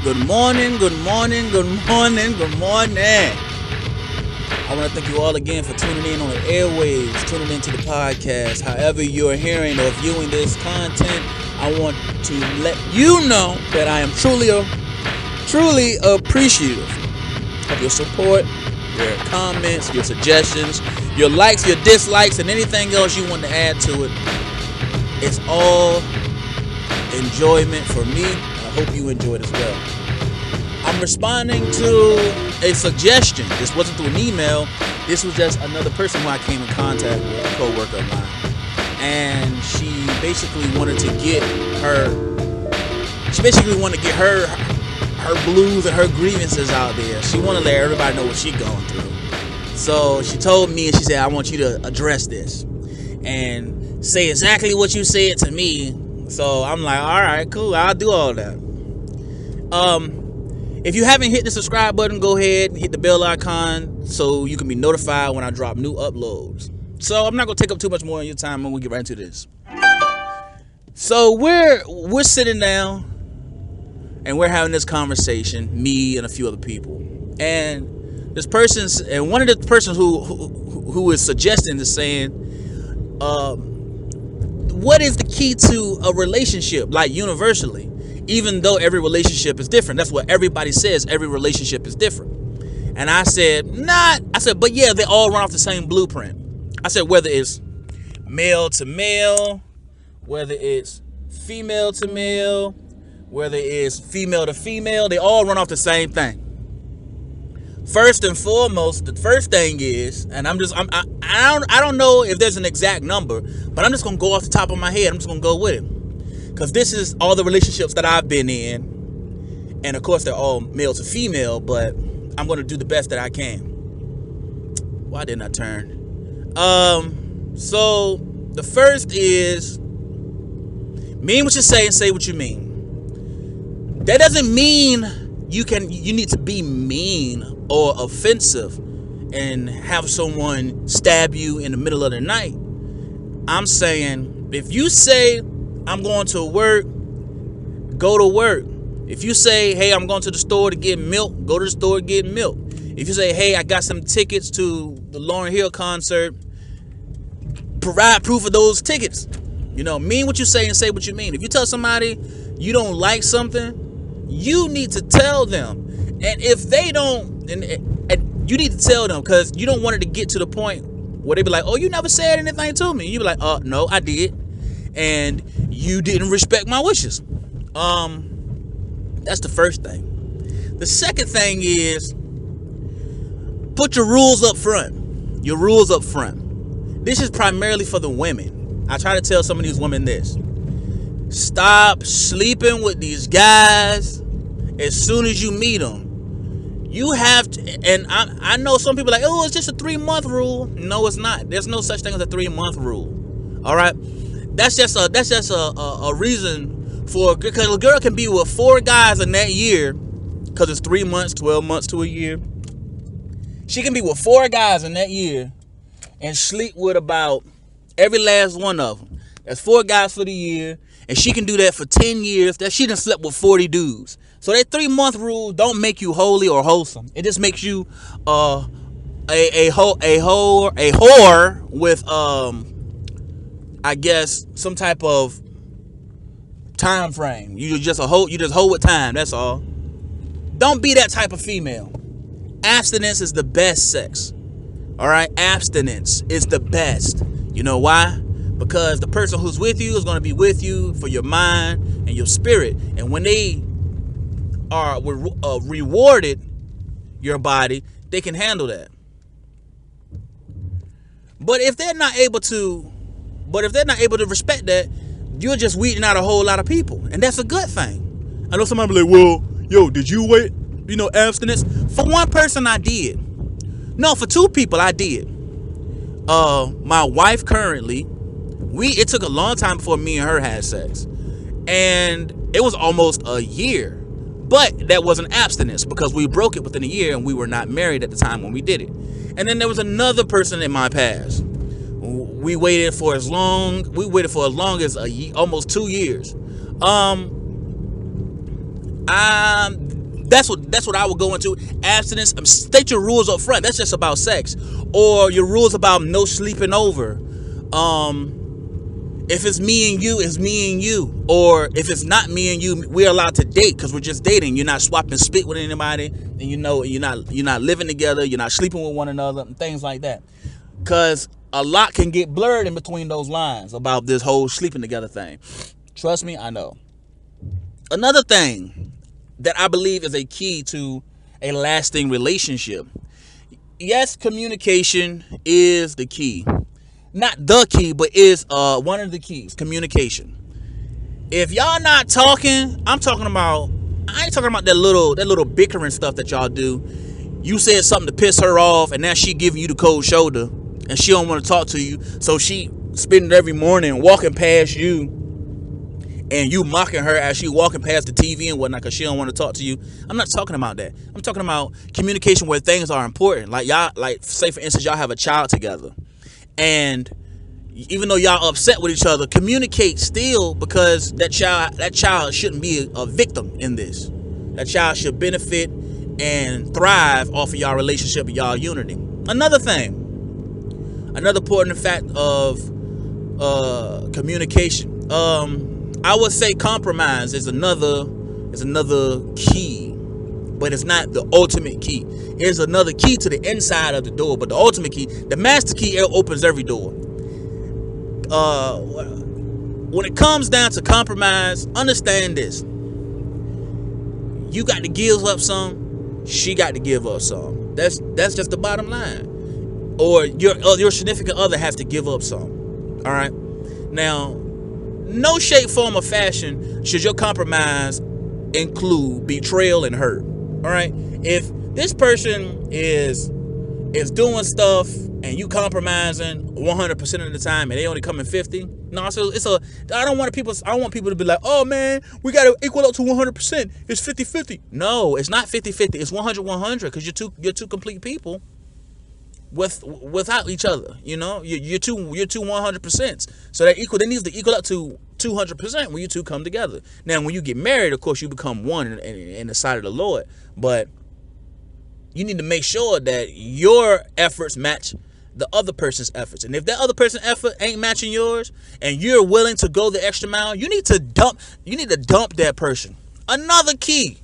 Good morning, good morning, good morning, good morning. I want to thank you all again for tuning in on the airwaves, tuning into the podcast. However you're hearing or viewing this content, I want to let you know that I am truly appreciative of your support, your comments, your suggestions, your likes, your dislikes, and anything else you want to add to it. It's all enjoyment for me. I hope you enjoy it as well. I'm responding to a suggestion. This wasn't through an email. This was just another person who I came in contact with, a co-worker of mine. And she basically wanted to get her blues and her grievances out there. She wanted to let everybody know what she's going through. So she told me, and she said, I want you to address this and say exactly what you said to me. So I'm like, all right, cool, I'll do all that. If you haven't hit the subscribe button, go ahead and hit the bell icon so you can be notified when I drop new uploads. So I'm not gonna take up too much more of your time when we get right into this. So we're sitting down and we're having this conversation, me and a few other people, and one of the persons who is suggesting is saying, what is the key to a relationship, like universally? Even though every relationship is different. That's what everybody says. Every relationship is different. And I said, but yeah, they all run off the same blueprint. I said, whether it's male to male, whether it's female to male, whether it's female to female, they all run off the same thing. First and foremost, the first thing is, and I don't know if there's an exact number, but I'm just gonna go off the top of my head. I'm just gonna go with it. Because this is all the relationships that I've been in. And of course, they're all male to female, but I'm going to do the best that I can. Why didn't I turn? So the first is, mean what you say and say what you mean. That doesn't mean you need to be mean or offensive and have someone stab you in the middle of the night. I'm saying, if you say, I'm going to work, go to work. If you say, hey, I'm going to the store to get milk, go to the store to get milk. If you say, hey, I got some tickets to the Lauryn Hill concert, provide proof of those tickets. Mean what you say and say what you mean. If you tell somebody you don't like something, you need to tell them. And if they don't, and you need to tell them, because you don't want it to get to the point where they be like, oh, you never said anything to me. You be like, no, I did. And you didn't respect my wishes. That's the first thing. The second thing is, put your rules up front. Your rules up front. This is primarily for the women. I try to tell some of these women this. Stop sleeping with these guys as soon as you meet them. You have to, and I know some people are like, oh, it's just a 3-month rule. No, it's not. There's no such thing as a 3-month rule. All right. That's just a reason for, because a girl can be with 4 guys in that year, because it's 3 months, 12 months to a year. She can be with 4 guys in that year and sleep with about every last one of them. That's 4 guys for the year, and she can do that for 10 years. That she done slept with 40 dudes. So that 3-month rule don't make you holy or wholesome. It just makes you a whore with I guess some type of time frame. You just hold with time. That's all. Don't be that type of female. Abstinence is the best sex. All right, abstinence is the best. You know why? Because the person who's with you is going to be with you for your mind and your spirit. And when they are rewarded, your body, they can handle that. But if they're not able to respect that, you're just weeding out a whole lot of people. And that's a good thing. I know somebody be like, well, yo, did you wait, abstinence? For one person, I did. No, for 2 people, I did. My wife currently, it took a long time before me and her had sex. And it was almost a year. But that wasn't abstinence, because we broke it within a year and we were not married at the time when we did it. And then there was another person in my past. We waited for as long as almost 2 years. That's what I would go into. Abstinence. State your rules up front. That's just about sex, or your rules about no sleeping over. If it's me and you, it's me and you. Or if it's not me and you, we're allowed to date because we're just dating. You're not swapping spit with anybody, and you're not living together. You're not sleeping with one another, and things like that. Because a lot can get blurred in between those lines about this whole sleeping together thing. Trust me, I know. Another thing that I believe is a key to a lasting relationship. Yes, communication is the key. Not the key, but is one of the keys. Communication. If y'all not talking, I ain't talking about that little bickering stuff that y'all do. You said something to piss her off, and now she giving you the cold shoulder, and she don't want to talk to you, so she spending every morning walking past you, and you mocking her as she walking past the TV and whatnot because she don't want to talk to you. I'm not talking about that. I'm talking about communication where things are important. Like y'all, say for instance, y'all have a child together. And even though y'all upset with each other, communicate still, because that child shouldn't be a victim in this. That child should benefit and thrive off of y'all relationship and y'all unity. Another important fact of communication. I would say compromise is another key, but it's not the ultimate key. Here's another key to the inside of the door, but the ultimate key, the master key, opens every door. When it comes down to compromise, understand this. You got to give up some, she got to give up some. That's just the bottom line. Or your significant other has to give up some. All right? Now, no shape, form, or fashion should your compromise include betrayal and hurt. All right? If this person is doing stuff and you compromising 100% of the time and they only come in 50, no, so I don't want people to be like, oh man, we got to equal up to 100%. It's 50-50. No, it's not 50-50. It's 100-100, because you're two complete people without each other. You know, you're two 100%. So that needs to equal up to 200% when you two come together. Now, when you get married, of course, you become one in the sight of the Lord. But you need to make sure that your efforts match the other person's efforts. And if that other person's effort ain't matching yours and you're willing to go the extra mile, you need to dump that person. Another key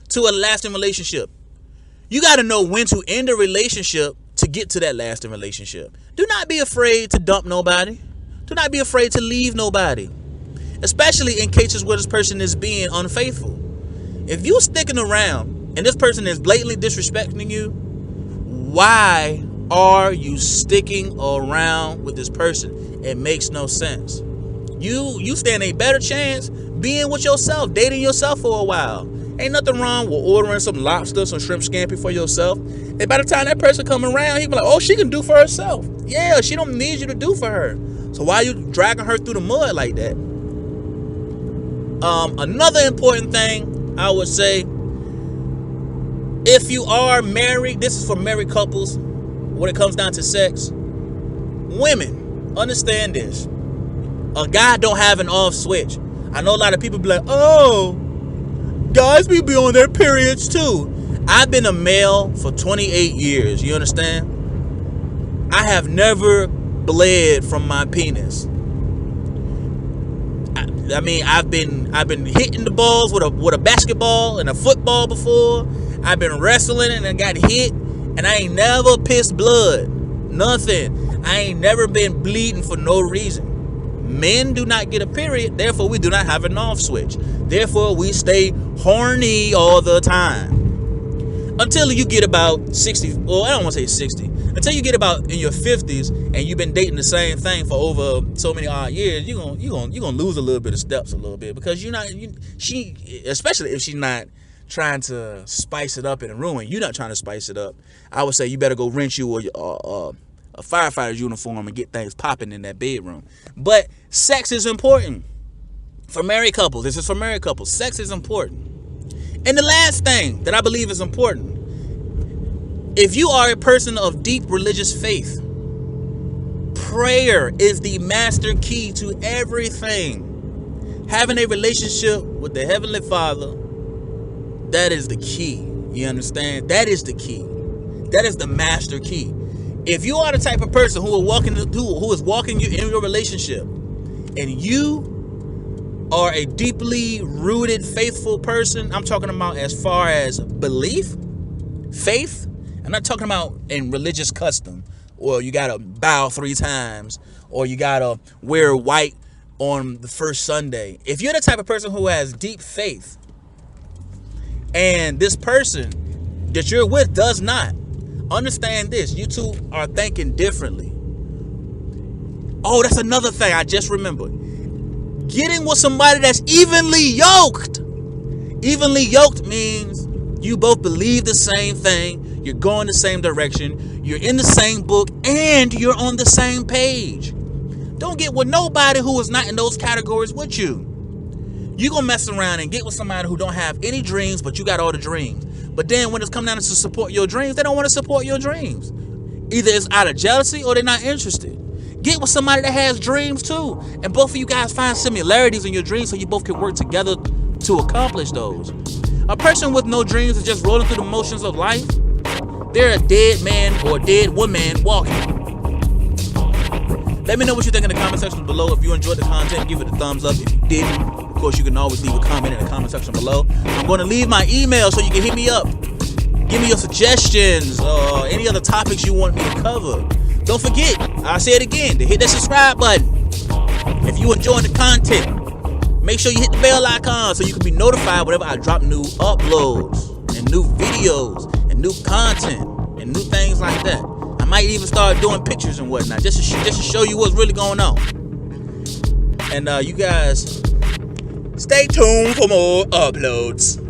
to a lasting relationship. You got to know when to end a relationship to get to that lasting relationship. Do not be afraid to dump nobody. Do not be afraid to leave nobody. Especially in cases where this person is being unfaithful. If you sticking around and this person is blatantly disrespecting you, why are you sticking around with this person? It makes no sense. You stand a better chance being with yourself, dating yourself for a while. Ain't nothing wrong with ordering some lobster, some shrimp scampi for yourself. And by the time that person come around, he be like, oh, she can do for herself. Yeah, she don't need you to do for her. So why are you dragging her through the mud like that? Another important thing I would say, if you are married, this is for married couples, when it comes down to sex, women, understand this. A guy don't have an off switch. I know a lot of people be like, oh, guys be on their periods too. I've been a male for 28 years. You understand? I have never bled from my penis. I mean, I've been hitting the balls with a basketball and a football before. I've been wrestling and I got hit, and I ain't never pissed blood. Nothing. I ain't never been bleeding for no reason. Men do not get a period, therefore we do not have an off switch. Therefore we stay horny all the time. Until you get about 60, well, I don't want to say 60. Until you get about in your 50s and you've been dating the same thing for over so many odd years, you're gonna lose a little bit of steps a little bit, because she, especially if she's not trying to spice it up in a room and you're not trying to spice it up, I would say you better go rent you a firefighter's uniform and get things popping in that bedroom. But sex is important for married couples. This is for married couples. Sex is important. And the last thing that I believe is important, if you are a person of deep religious faith, prayer is the master key to everything. Having a relationship with the Heavenly Father That is the key. You understand? That is the key. That is the master key. If you are the type of person who is walking you in your relationship, and you are a deeply rooted, faithful person, I'm talking about as far as belief, faith. I'm not talking about in religious custom, or you gotta bow 3 times, or you gotta wear white on the first Sunday. If you're the type of person who has deep faith, and this person that you're with does not, understand this: you two are thinking differently. Oh, that's another thing I just remembered. Getting with somebody that's evenly yoked. Evenly yoked means you both believe the same thing, you're going the same direction, you're in the same book, and you're on the same page. Don't get with nobody who is not in those categories with you. You gonna mess around and get with somebody who don't have any dreams, but you got all the dreams. But then when it's come down to support your dreams, they don't want to support your dreams. Either it's out of jealousy or they're not interested. Get with somebody that has dreams too, and both of you guys find similarities in your dreams so you both can work together to accomplish those. A person with no dreams is just rolling through the motions of life. They're a dead man or a dead woman walking. Let me know what you think in the comment section below. If you enjoyed the content, give it a thumbs up. If you didn't, of course, you can always leave a comment in the comment section below. I'm going to leave my email so you can hit me up. Give me your suggestions or any other topics you want me to cover. Don't forget, I'll say it again, to hit that subscribe button. If you enjoying the content, make sure you hit the bell icon so you can be notified whenever I drop new uploads and new videos and new content and new things like that. I might even start doing pictures and whatnot just to show you what's really going on. And you guys, stay tuned for more uploads.